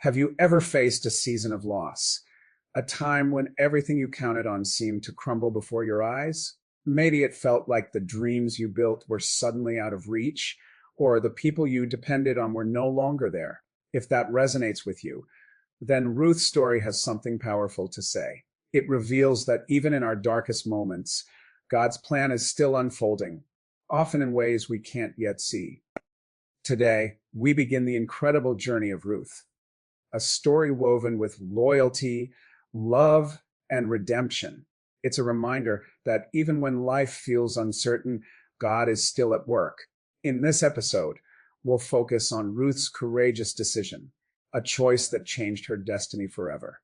Have you ever faced a season of loss? A time when everything you counted on seemed to crumble before your eyes? Maybe it felt like the dreams you built were suddenly out of reach, or the people you depended on were no longer there. If that resonates with you, then Ruth's story has something powerful to say. It reveals that even in our darkest moments, God's plan is still unfolding, often in ways we can't yet see. Today, we begin the incredible journey of Ruth, a story woven with loyalty, love, and redemption. It's a reminder that even when life feels uncertain, God is still at work. In this episode, we'll focus on Ruth's courageous decision, a choice that changed her destiny forever.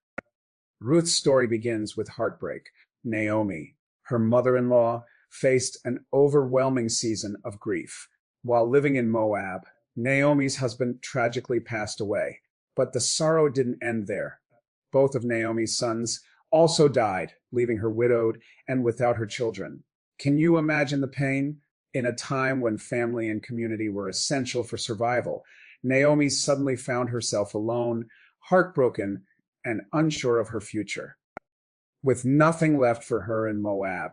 Ruth's story begins with heartbreak. Naomi, her mother-in-law, faced an overwhelming season of grief. While living in Moab, Naomi's husband tragically passed away. But the sorrow didn't end there. Both of Naomi's sons also died, leaving her widowed and without her children. Can you imagine the pain? In a time when family and community were essential for survival, Naomi suddenly found herself alone, heartbroken, and unsure of her future. With nothing left for her in Moab,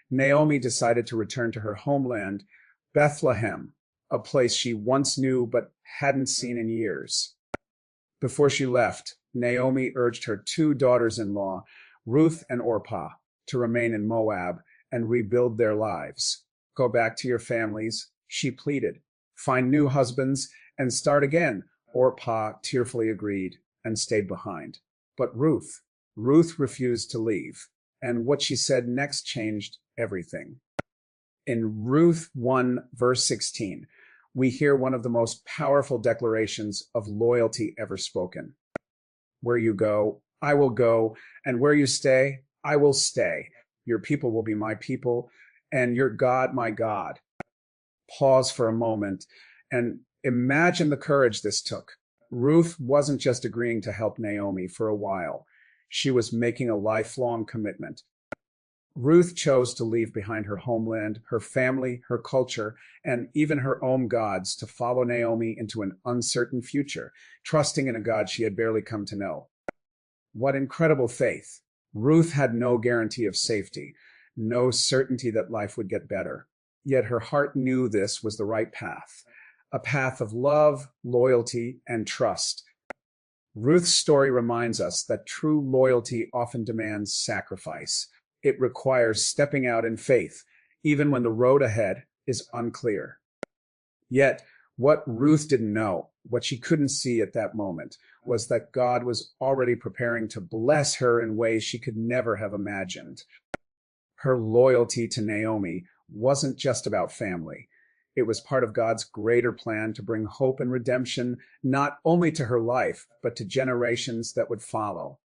Naomi decided to return to her homeland, Bethlehem, a place she once knew but hadn't seen in years. Before she left, Naomi urged her two daughters-in-law, Ruth and Orpah, to remain in Moab and rebuild their lives. Go back to your families, she pleaded. Find new husbands and start again. Orpah tearfully agreed and stayed behind. But Ruth refused to leave, and what she said next changed everything. In Ruth 1, verse 16, we hear one of the most powerful declarations of loyalty ever spoken. Where you go, I will go, and where you stay, I will stay. Your people will be my people, and your God, my God. Pause for a moment and imagine the courage this took. Ruth wasn't just agreeing to help Naomi for a while. She was making a lifelong commitment. Ruth chose to leave behind her homeland, her family, her culture, and even her own gods to follow Naomi into an uncertain future, trusting in a God she had barely come to know. What incredible faith! Ruth had no guarantee of safety, no certainty that life would get better. Yet her heart knew this was the right path, a path of love, loyalty, and trust. Ruth's story reminds us that true loyalty often demands sacrifice. It requires stepping out in faith, even when the road ahead is unclear. Yet, what Ruth didn't know, what she couldn't see at that moment, was that God was already preparing to bless her in ways she could never have imagined. Her loyalty to Naomi wasn't just about family. It was part of God's greater plan to bring hope and redemption not only to her life, but to generations that would follow.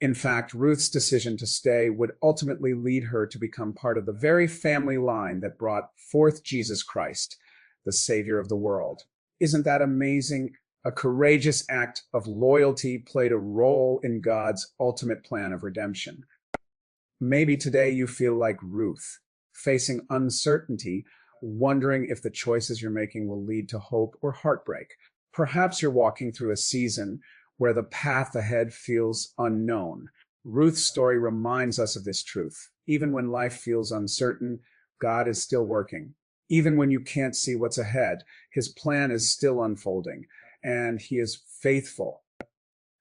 In fact, Ruth's decision to stay would ultimately lead her to become part of the very family line that brought forth Jesus Christ, the Savior of the world. Isn't that amazing? A courageous act of loyalty played a role in God's ultimate plan of redemption. Maybe today you feel like Ruth, facing uncertainty, wondering if the choices you're making will lead to hope or heartbreak. Perhaps you're walking through a season where the path ahead feels unknown. Ruth's story reminds us of this truth. Even when life feels uncertain, God is still working. Even when you can't see what's ahead, His plan is still unfolding, and He is faithful.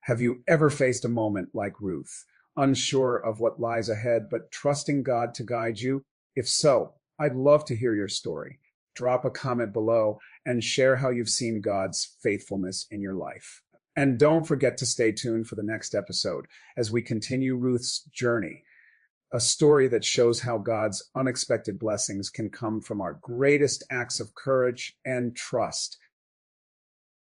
Have you ever faced a moment like Ruth, unsure of what lies ahead, but trusting God to guide you? If so, I'd love to hear your story. Drop a comment below and share how you've seen God's faithfulness in your life. And don't forget to stay tuned for the next episode as we continue Ruth's journey, a story that shows how God's unexpected blessings can come from our greatest acts of courage and trust.